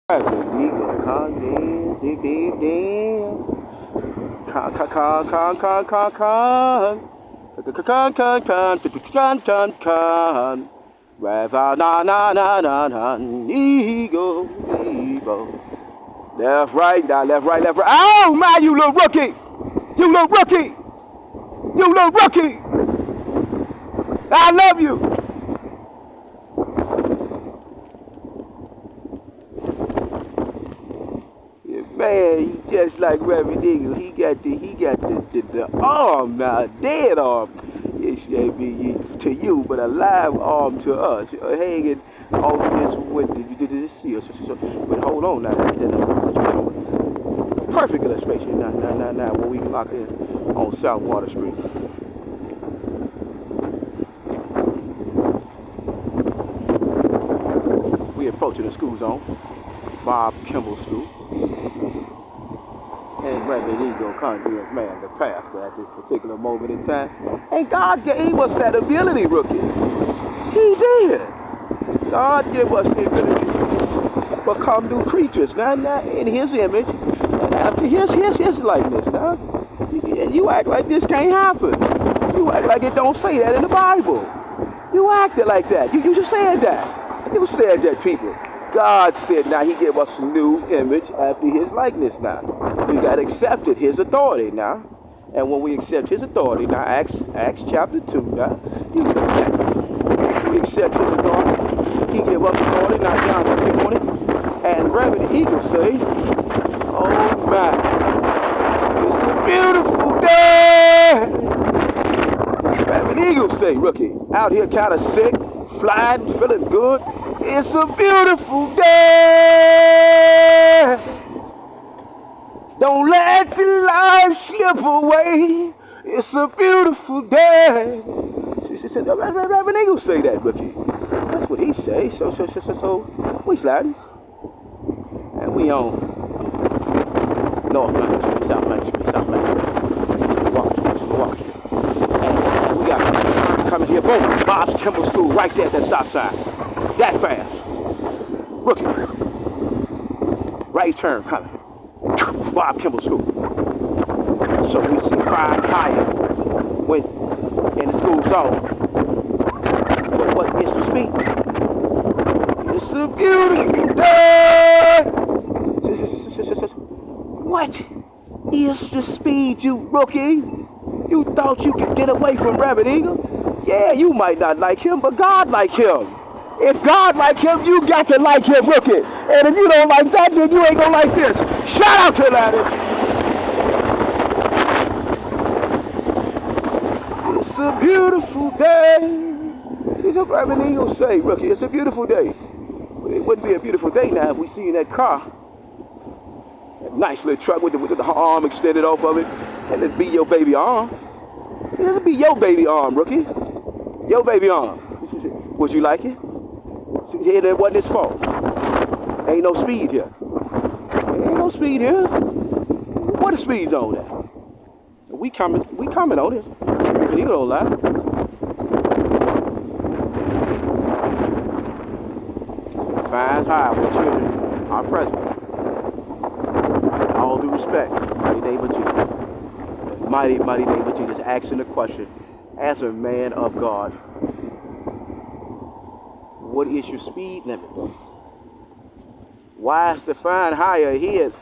Eagle, con, dig, dig, dig. Con, con, con, con, con, con, con. Con, con, con, con, con, con, con. Na, na, na, na, na. Eagle, eagle. Left, right, now, left, right, left, right. Oh, my, you little rookie. You little rookie. You little rookie. I love you. Man, he just like Reverend Eagle. He got the arm now, dead arm. It should be to you, but a live arm to us, hanging off this window. You did this see us, but hold on now. That's perfect illustration. Now, when we lock in on South Water Street. We approaching the school zone, Bob Kimball School. And Reverend Eagle Conjure's man, the pastor at this particular moment in time. And God gave us that ability, rookie. He did. God gave us the ability to become new creatures. Now in his image, and after his likeness. Now, and you act like this can't happen. You act like it don't say that in the Bible. You acted like that. You just said that. You said that, people. God said now he gave us a new image after his likeness now. We got accepted his authority now. And when we accept his authority, now Acts chapter 2 now, we accept his authority. He gave us authority, now John 15:20. And Reverend Eagle say, oh my, it's a beautiful day. Reverend Eagle say, rookie, out here kind of sick, flying, feeling good. It's a beautiful day. Don't let your life slip away. It's a beautiful day. She said, Reverend Eagle say that, rookie. That's what he say. So we sliding. And we on North Main Street, South Main Street, Milwaukee. And we got coming here, boom, Bob's Kimball School right there at that stop sign. That fast. Rookie. Right turn coming. Bob Kimball School. So we see 5 higher when in the school zone. But what is the speed? It's a beautiful day. What is the speed, you rookie? You thought you could get away from Reverend Eagle? Yeah, you might not like him, but God like him. If God like him, you got to like him, rookie. And if you don't like that, then you ain't gonna like this. Shout out to that. It's a beautiful day. It's what Reverend Eagle say, rookie. It's a beautiful day. But it wouldn't be a beautiful day now if we see in that car. That nice little truck with the arm extended off of it. And it'd be your baby arm. It'll be your baby arm, rookie. Your baby arm. Would you like it? It wasn't his fault. Ain't no speed here. Ain't no speed here. What the speed's on there? We coming on this. You don't lie. Fines high with children are present. All due respect, mighty name of Jesus. Mighty name of Jesus. Asking the question as a man of God. What is your speed limit? Why is the fine higher here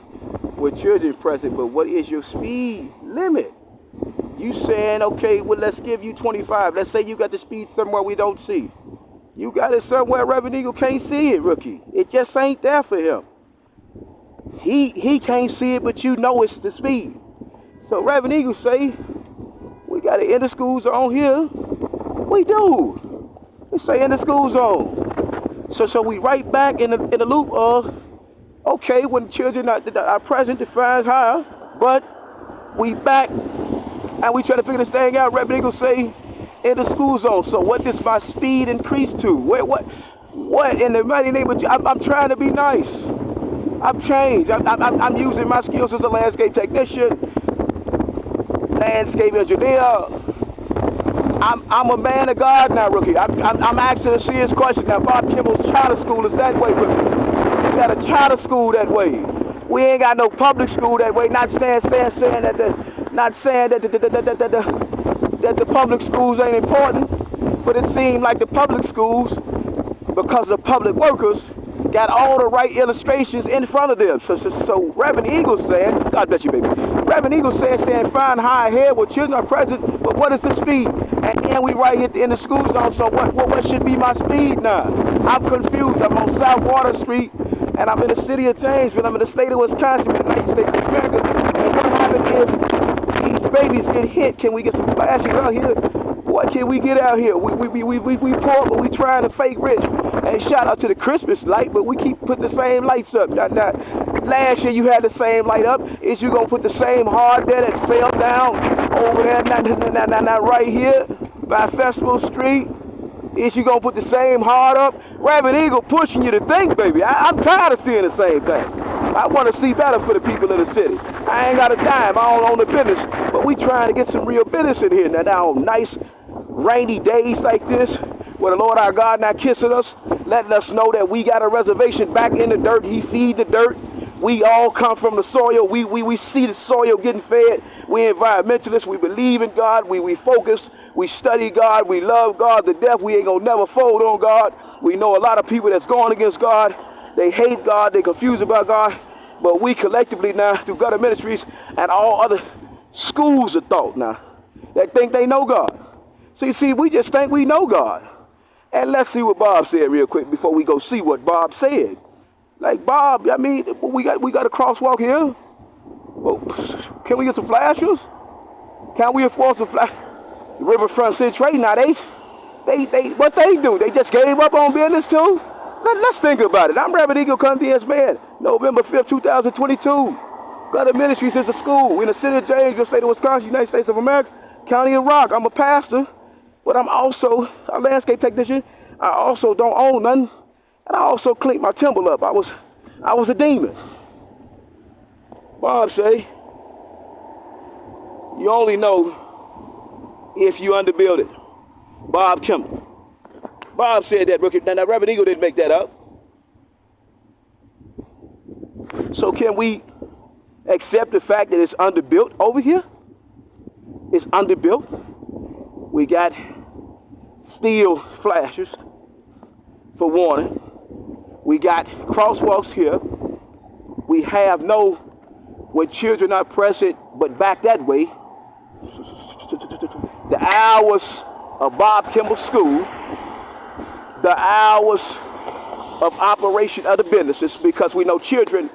with children present, but what is your speed limit? You saying, okay, well, let's give you 25. Let's say you got the speed somewhere we don't see. You got it somewhere Reverend Eagle can't see it, rookie. It just ain't there for him. He can't see it, but you know it's the speed. So Reverend Eagle say, we got to enter school zone here. We do. We say in the school zone. So we right back in the loop of, okay, when children are present, the fines higher, but we back and we try to figure this thing out. Reverend Eagle say in the school zone. So what does my speed increase to? What in the mighty name of Jesus? I'm trying to be nice. I've changed. I'm using my skills as a landscape technician, landscape engineer. I'm a man of God now, rookie. I'm asking a serious question now. Bob Kimball's charter school is that way, rookie. got a charter school that way. We ain't got no public school that way. Not saying that the public schools ain't important, but it seemed like the public schools, because the public workers got all the right illustrations in front of them. So Reverend Eagle saying, God bless you, baby. Reverend Eagle saying fine high ahead where children are present, but what is the speed? And then we right here at the end of the school zone, so what should be my speed now? I'm confused. I'm on South Water Street, and I'm in the city of Janesville. I'm in the state of Wisconsin, in the United States of America. And what happens if these babies get hit? Can we get some flashes out here? What can we get out here? We poor, but we trying to fake rich. And shout out to the Christmas light, but we keep putting the same lights up. Now, last year you had the same light up. Is you gonna put the same hard there that fell down over there? Now, right here by Festival Street. Is you gonna put the same hard up? Reverend Eagle pushing you to think, baby. I'm tired of seeing the same thing. I want to see better for the people of the city. I ain't got a dime. I don't own the business, but we trying to get some real business in here. Now on nice rainy days like this, where the Lord our God not kissing us, letting us know that we got a reservation back in the dirt. He feed the dirt. We all come from the soil. We see the soil getting fed. We environmentalists. We believe in God. We focus. We study God. We love God to death. We ain't gonna never fold on God. We know a lot of people that's going against God. They hate God. They confused about God. But we collectively now, through Gutter Ministries and all other schools of thought now, that think they know God. See, we just think we know God. And let's see what Bob said real quick before we go see what Bob said. Like Bob, I mean, we got a crosswalk here. Well, can we get some flashers? Can we enforce some flash? The Riverfront City Trade, now they what they do? They just gave up on business too? Let's think about it. I'm Reverend Eagle Contents Man, November 5th, 2022. Gutter Ministries is a school. We're in the city of Janesville, state of Wisconsin, United States of America, County of Rock. I'm a pastor, but I'm also a landscape technician. I also don't own nothing, and I also cleaned my temple up. I was a demon. Bob say, you only know if you underbuild it. Bob Kimball. Bob said that, rookie. Now, Reverend Eagle didn't make that up. So can we accept the fact that it's underbuilt over here? It's underbuilt. We got steel flashers for warning. We got crosswalks here. We have no, when children are present, but back that way, the hours of Bob Kimball's school, the hours of operation of the businesses, because we know children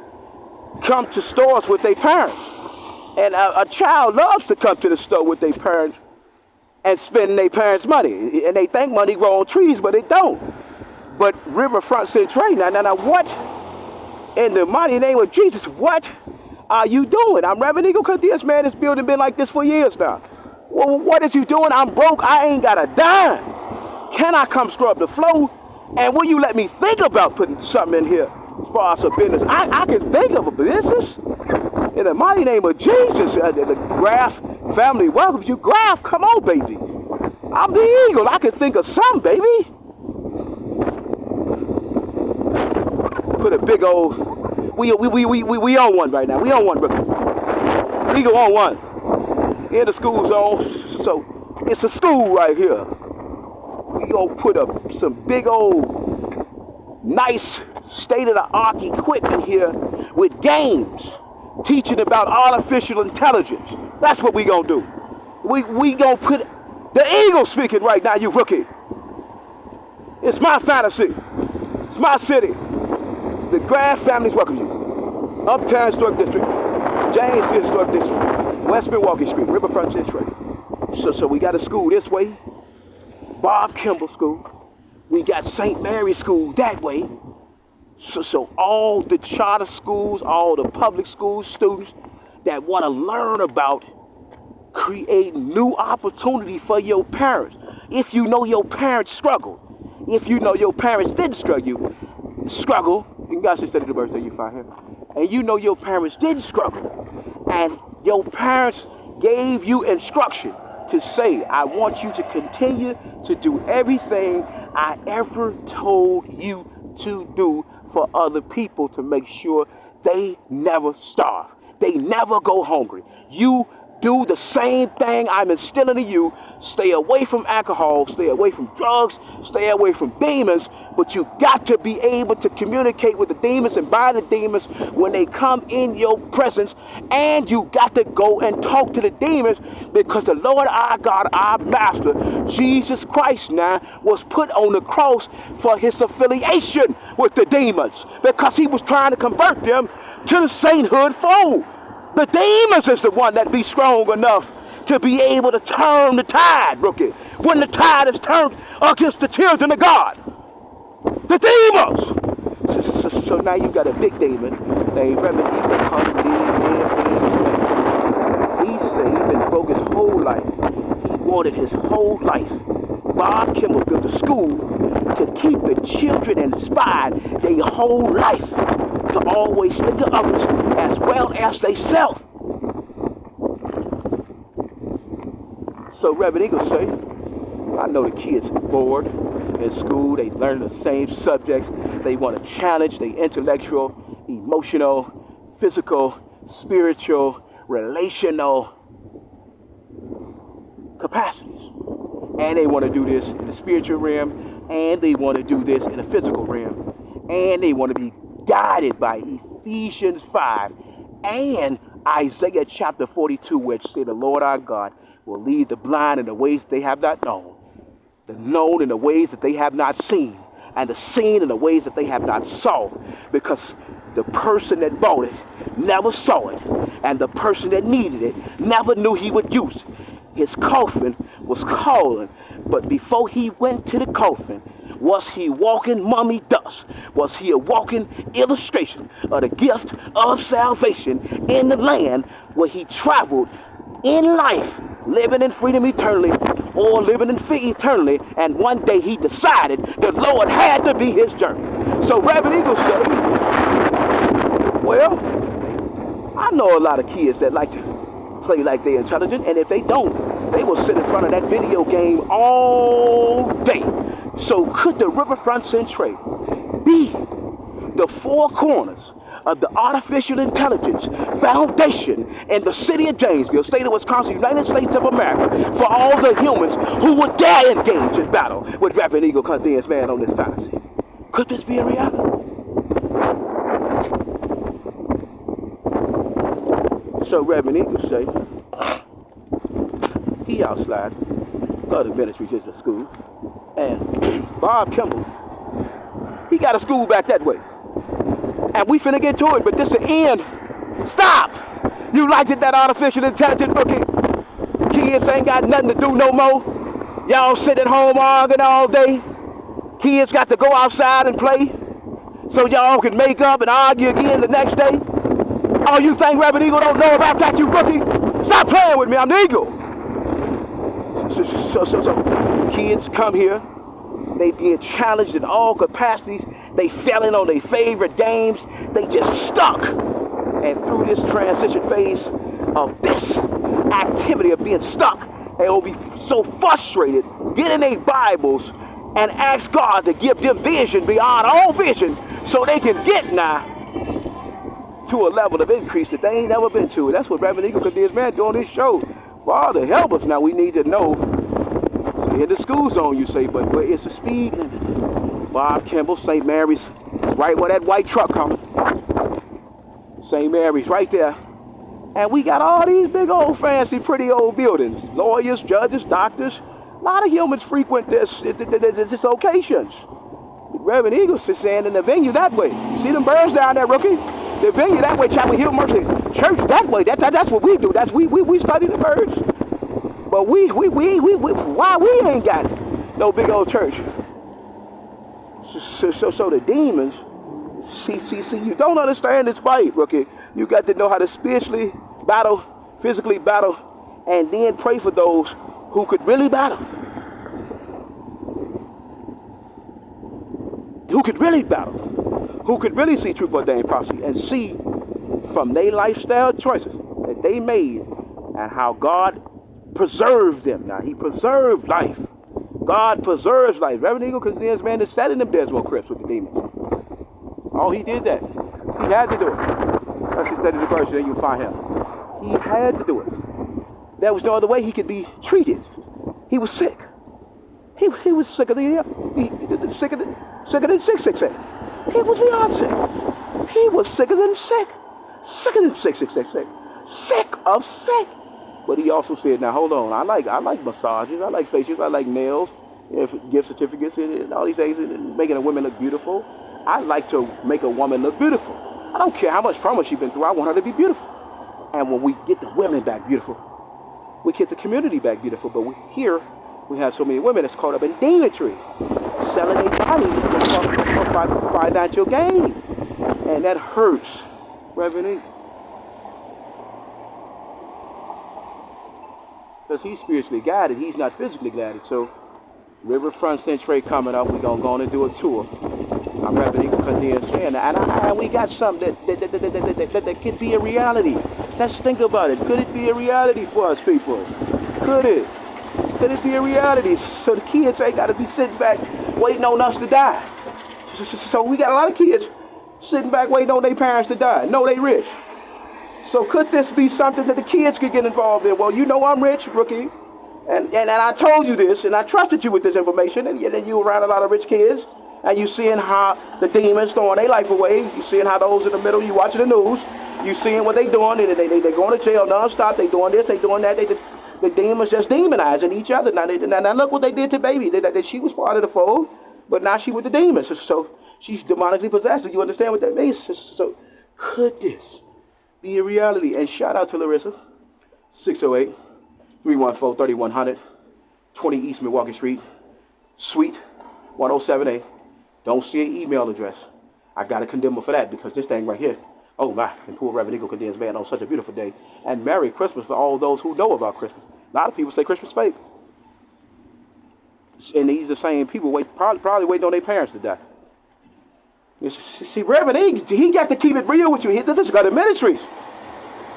come to stores with their parents. And a child loves to come to the store with their parents and spend their parents' money. And they think money grows on trees, but it don't. But Riverfront City Trade, now what in the mighty name of Jesus, what are you doing? I'm Reverend Eagle Contents Man. This building been like this for years now. Well, what is you doing? I'm broke. I ain't got a dime. Can I come scrub the floor? And will you let me think about putting something in here as far as a business? I can think of a business. In the mighty name of Jesus, the Graff family welcomes you. Graff, come on, baby. I'm the eagle. I can think of something, baby. Put a big old, we on one right now. We on one, brother. Eagle on one. In the school zone, so it's a school right here. We gonna put up some big old, nice, state-of-the-art equipment here with games, teaching about artificial intelligence. That's what we gonna do. We gonna put, the eagle speaking right now, you rookie. It's my fantasy. It's my city. The Graff families welcome you. Uptown Historic District, Janesville Historic District, West Milwaukee Street, Riverfront City Trade. So we got a school this way, Bob Kimball School. We got St. Mary's School that way. So all the charter schools, all the public school students that want to learn about creating new opportunity for your parents. If you know your parents struggle, if you know your parents didn't struggle, you guys just said the birthday you find here, and you know your parents didn't struggle, and your parents gave you instruction to say, I want you to continue to do everything I ever told you to do for other people to make sure they never starve. They never go hungry. You do the same thing I'm instilling in you. Stay away from alcohol, stay away from drugs, stay away from demons, but you got to be able to communicate with the demons and bind the demons when they come in your presence, and you got to go and talk to the demons, because the Lord our God, our Master, Jesus Christ now, was put on the cross for his affiliation with the demons, because he was trying to convert them to the sainthood fold. The demons is the one that be strong enough to be able to turn the tide, rookie. When the tide is turned against the children of God. The demons! So now you got a big demon named Reverend Eagle come He said he been broke his whole life. He wanted his whole life. Bob Kimball built a school to keep the children inspired their whole life to always think of others as well as they self. So Reverend Eagle say, I know the kids are bored in school. They learn the same subjects. They want to challenge their intellectual, emotional, physical, spiritual, relational capacities. And they want to do this in the spiritual realm, and they want to do this in the physical realm. And they want to be guided by Ephesians 5 and Isaiah chapter 42, which say the Lord our God will lead the blind in the ways they have not known, the known in the ways that they have not seen, and the seen in the ways that they have not saw, because the person that bought it never saw it, and the person that needed it never knew he would use it. His coffin was calling, but before he went to the coffin, was he walking mummy dust? Was he a walking illustration of the gift of salvation in the land where he traveled in life, living in freedom eternally or living in fear eternally, and one day he decided the Lord had to be his journey. So Reverend Eagle said, well, I know a lot of kids that like to play like they're intelligent, and if they don't, they will sit in front of that video game all day. So could the Riverfront Centre be the four corners of the artificial intelligence foundation in the city of Janesville, state of Wisconsin, United States of America, for all the humans who would dare engage in battle with Reverend Eagle Condemns man on this fallacy? Could this be a reality? So Reverend Eagle say, he outside, other ministries is a school, and Bob Kimball, he got a school back that way. And we finna get to it, but this the end. Stop! You liked it, that artificial intelligence rookie? Kids ain't got nothing to do no more. Y'all sit at home arguing all day. Kids got to go outside and play so y'all can make up and argue again the next day. Oh, you think Reverend Eagle don't know about that, you rookie? Stop playing with me, I'm the Eagle. So kids come here, they being challenged in all capacities, they failing on their favorite games, they just stuck. And through this transition phase of this activity of being stuck, they will be so frustrated, get in their Bibles and ask God to give them vision beyond all vision so they can get now to a level of increase that they ain't never been to. And that's what Reverend Eagle Condemns man doing this show. Father, help us. Now we need to know. In the school zone, you say, but it's a speed limit. Bob Kimball, St. Mary's, right where that white truck comes. St. Mary's right there. And we got all these big old fancy pretty old buildings. Lawyers, judges, doctors. A lot of humans frequent this occasions. Reverend Eagle sits saying in the venue that way. See them birds down there, rookie? The venue that way, Chapel Hill Mercy Church that way. That's what we do. That's we study the birds. But why we ain't got no big old church? So the demons, see, you don't understand this fight, rookie. You got to know how to spiritually battle, physically battle, and then pray for those who could really battle. Who could really battle. Who could really see truth ordained prophecy and see from their lifestyle choices that they made and how God preserved them. Now, he preserved life. God preserves life. Reverend Eagle Condemns man is sat in them Desmond crypts with the demons. Oh, he did that. He had to do it. That's the study of the verse, then you'll find him. He had to do it. There was no other way he could be treated. He was sick. He was sicker than sicker than 666. He was beyond sick. He was sicker than sick. Sicker than 666. Sick of sick. But he also said, now hold on, I like massages, I like facials, I like nails, gift certificates, and all these things, and making a woman look beautiful. I like to make a woman look beautiful. I don't care how much trauma she's been through, I want her to be beautiful. And when we get the women back beautiful, we get the community back beautiful. But here, we have so many women that's caught up in demonry, selling their body for financial gain. And that hurts, Reverend. Because he's spiritually guided, he's not physically guided. So, Riverfront Century coming up, we're going to go on and do a tour. I'm Reverend Eagle condensed saying that. And we got something that could be a reality. Let's think about it. Could it be a reality for us people? Could it? Could it be a reality? So the kids ain't got to be sitting back waiting on us to die. So we got a lot of kids sitting back waiting on their parents to die. No, they rich. So could this be something that the kids could get involved in? Well, you know I'm rich, rookie. And I told you this, and I trusted you with this information, and you around a lot of rich kids, and you seeing how the demons throwing their life away. You seeing how those in the middle, you watching the news, you seeing what they doing, and they going to jail nonstop, they doing this, they doing that, the demons just demonizing each other. Now look what they did to baby. She was part of the fold, but now she with the demons. So she's demonically possessed. Do you understand what that means? So could this be a reality? And shout out to Larissa, 608-314-3100, 20 East Milwaukee Street, Suite 107A. Don't see an email address. I got to condemn her for that because this thing right here, oh my, and poor Reverend Eagle condemns man on such a beautiful day. And Merry Christmas for all those who know about Christmas. A lot of people say Christmas fake. And these are the same people probably waiting on their parents to die. See, Reverend Eagle, he got to keep it real with you. This is Gutter Ministries.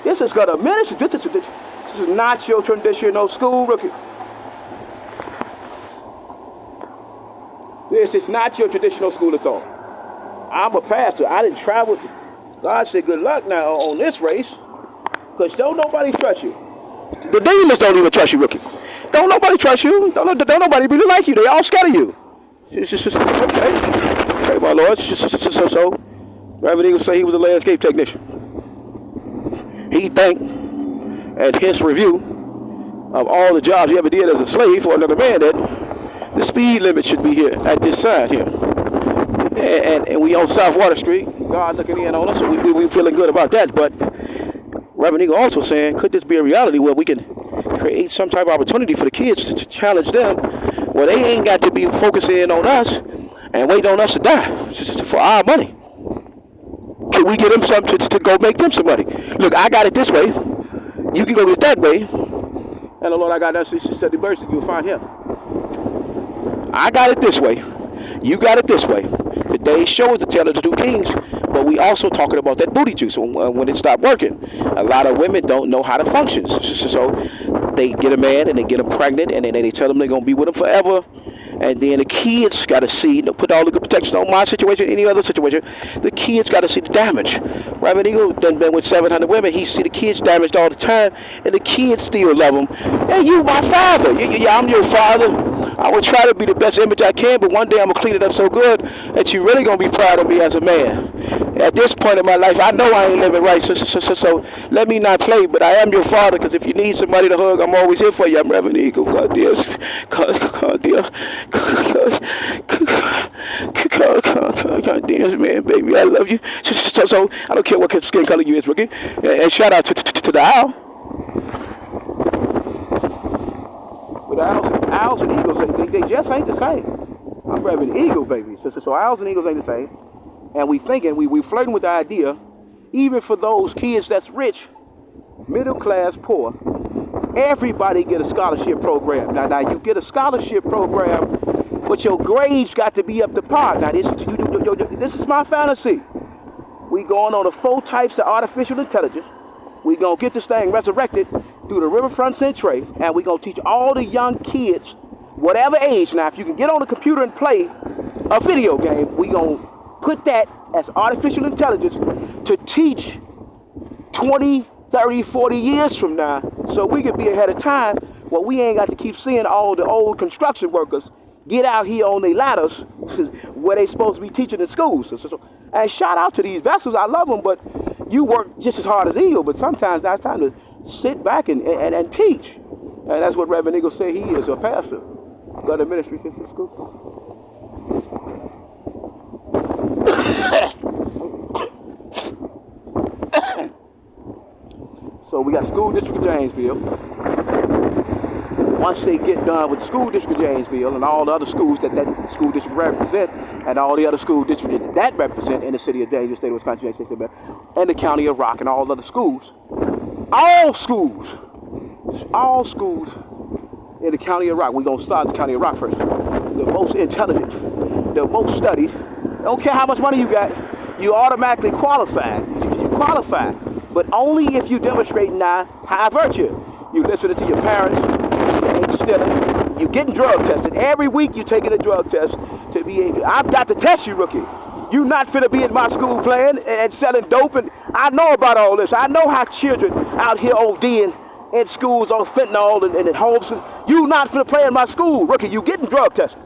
This is Gutter Ministries. This is not your traditional school, rookie. This is not your traditional school of thought. I'm a pastor. I didn't travel. God said, good luck now on this race, because don't nobody trust you. The demons don't even trust you, rookie. Don't nobody trust you. Don't nobody really like you. They all scatter you. Okay, my Lord. So, Reverend Eagle say he was a landscape technician. He thanked, at his review of all the jobs he ever did as a slave for another man, that the speed limit should be here at this side here. And we on South Water Street. God looking in on us, so we feeling good about that. But Reverend Eagle also saying, could this be a reality where we can create some type of opportunity for the kids to challenge them, where they ain't got to be focusing on us and waiting on us to die for our money? Can we get them something to go make them some money? Look, I got it this way. You can go get it that way. And the Lord, I got that. She said the verse, you'll find him. I got it this way. You got it this way. Today shows the tale of the two kings, but we also talking about that booty juice when it stopped working. A lot of women don't know how to function. So they get a man and they get him pregnant, and then they tell them they're going to be with him forever. And then the kids got to see, put all the good protection on my situation, any other situation. The kids got to see the damage. Reverend Eagle done been with 700 women. He see the kids damaged all the time, and the kids still love him. And you my father. Yeah, I'm your father. I will try to be the best image I can, but one day I'm going to clean it up so good that you're really going to be proud of me as a man. At this point in my life, I know I ain't living right, so let me not play, but I am your father, because if you need somebody to hug, I'm always here for you. I'm Reverend Eagle. God damn. God damn, man, baby, I love you. So I don't care what skin color you is, rookie. And shout out to the owl. But owls and eagles, they just ain't the same. I'm Reverend Eagle, baby. So owls and eagles ain't the same. And we flirting with the idea, even for those kids that's rich, middle class, poor, everybody get a scholarship program. Now you get a scholarship program, but your grades got to be up to par. Now this is my fantasy. We going on the 4 types of artificial intelligence. We gonna get this thing resurrected through the Riverfront Century, and we gonna teach all the young kids, whatever age. Now, if you can get on the computer and play a video game, we gonna put that as artificial intelligence to teach 20, 30, 40 years from now, so we could be ahead of time. Well, we ain't got to keep seeing all the old construction workers get out here on their ladders where they supposed to be teaching in schools. And shout out to these vessels. I love them, but you work just as hard as Eagle, but sometimes that's time to sit back and teach. And that's what Reverend Eagle said he is, a pastor. Go to ministry sister school. So we got school district of Janesville. Once they get done with the school district of Janesville and all the other schools that school district represent, and all the other school districts that represent in the city of Janesville, state of Wisconsin, and the county of Rock, and all other schools, all schools in the county of Rock. We're going to start the county of Rock first. The most intelligent, the most studied. Don't care how much money you got, you automatically qualify. You qualify, but only if you demonstrate now high virtue. You listening to your parents, you ain't stealing, you getting drug tested. Every week you taking a drug test to be able, I've got to test you, rookie. You not finna be in my school playing and selling dope, and I know about all this. I know how children out here ODing in schools on fentanyl and in homes. You not finna play in my school, rookie. You getting drug tested.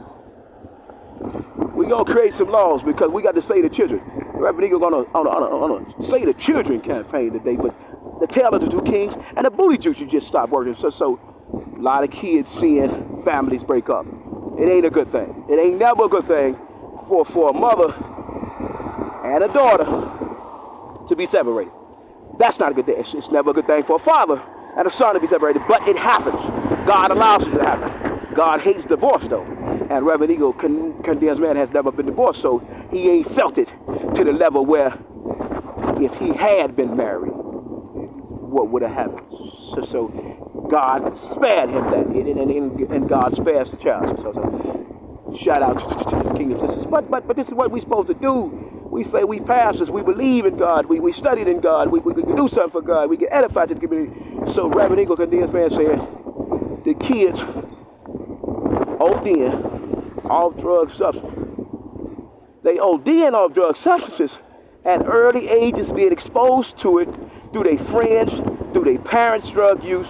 We gonna create some laws because we got to say the children. Reverend Eagle on a say the children campaign today, but the Tale of the Two Kings and the booty juice you just stopped working. So a lot of kids seeing families break up. It ain't a good thing. It ain't never a good thing for a mother and a daughter to be separated. That's not a good thing. It's never a good thing for a father and a son to be separated, but it happens. God allows it to happen. God hates divorce though. And Reverend Eagle, condemns man, has never been divorced, so he ain't felt it to the level where if he had been married, what would have happened? So God spared him that, and God spares the child. So shout out to the kingdom sisters. But this is what we're supposed to do. We say we pastors, we believe in God, we studied in God, we can do something for God, we get edified to the community. So Reverend Eagle, condemns man, said the kids ODing off drug substances. They ODing off drug substances at early ages, being exposed to it through their friends, through their parents' drug use,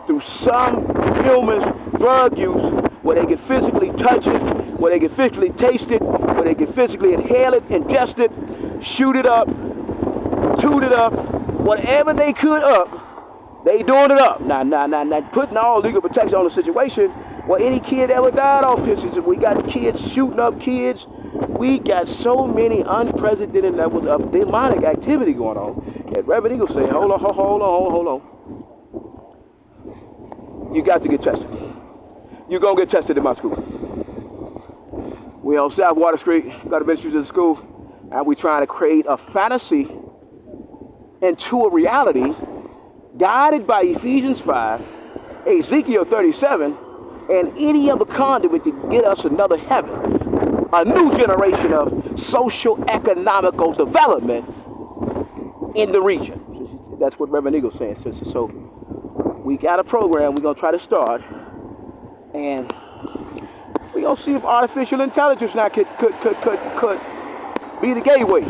through some humans' drug use, where they can physically touch it, where they can physically taste it, where they can physically inhale it, ingest it, shoot it up, toot it up, whatever they could up, they doing it up. Now, putting all legal protection on the situation. Well, any kid ever died off this, we got kids shooting up kids. We got so many unprecedented levels of demonic activity going on. And Reverend Eagle say, hold on. You got to get tested. You're going to get tested in my school. We on South Water Street, got a ministry to the school, and we trying to create a fantasy into a reality guided by Ephesians 5, Ezekiel 37, and any other conduit to get us another heaven, a new generation of social economical development in the region. That's what Reverend Eagle's saying. So we got a program we're gonna try to start, and we're gonna see if artificial intelligence now could be the gateway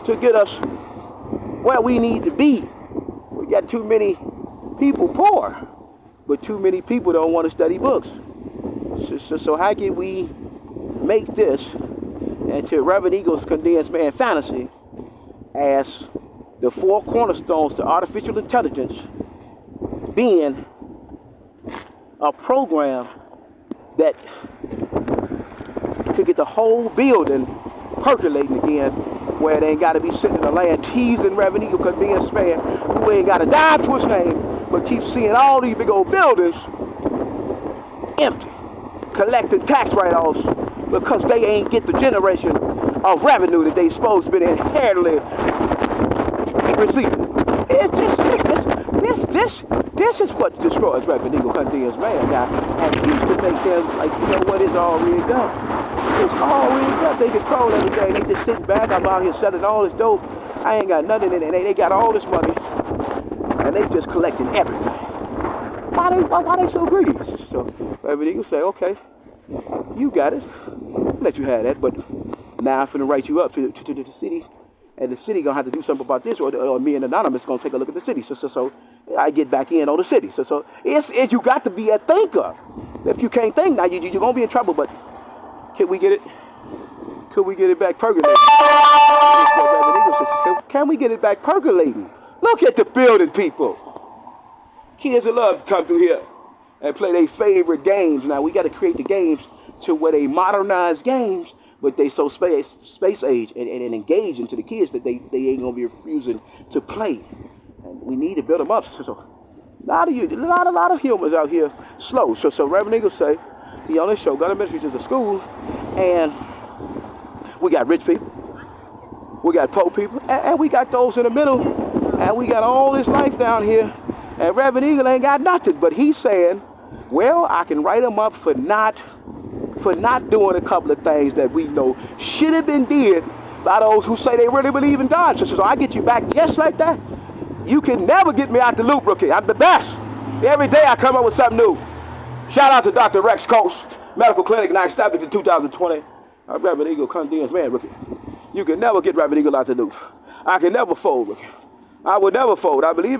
to get us where we need to be. We got too many people poor, but too many people don't want to study books. So how can we make this into Reverend Eagle's condensed man fantasy as the four cornerstones to artificial intelligence being a program that could get the whole building percolating again, where it ain't got to be sitting in the land teasing Reverend Eagle condensed man who ain't got a dime to his name, but keep seeing all these big old buildings empty, collecting tax write-offs because they ain't get the generation of revenue that they supposed to be inherently receiving. This is what destroys Reverend Eagle condemns man now, and used to make them like, you know what, it's all rigged up. It's all rigged up. They control everything. They just sitting back. I'm out here selling all this dope. I ain't got nothing in it. They got all this money, and they just collecting everything. Why they so greedy? So Reverend Eagle say, okay, you got it. I'll let you have that, but now I'm finna write you up to the city, and the city gonna have to do something about this, or me and Anonymous gonna take a look at the city. So I get back in on the city. So it's you got to be a thinker. If you can't think now, you're gonna be in trouble. But can we get it? Could we get it back percolating? Can we get it back percolating? Look at the building, people. Kids that love to come through here and play their favorite games. Now we got to create the games to where they modernize games, but they so space age and engage into the kids that they ain't gonna be refusing to play. And we need to build them up. So a lot of humans out here slow. So Reverend Eagle say he on this show, God Ministries is a school, and we got rich people, we got poor people, and we got those in the middle, and we got all this life down here. And Reverend Eagle ain't got nothing, but he's saying, well, I can write him up for not doing a couple of things that we know should have been did by those who say they really believe in God. So I get you back just like that. You can never get me out the loop, rookie. I'm the best. Every day I come up with something new. Shout out to Dr. Rex Coast Medical Clinic, and I established in 2020. Reverend Eagle condemns man, rookie. You can never get Reverend Eagle out the loop. I can never fold, rookie. I would never fold. I believe in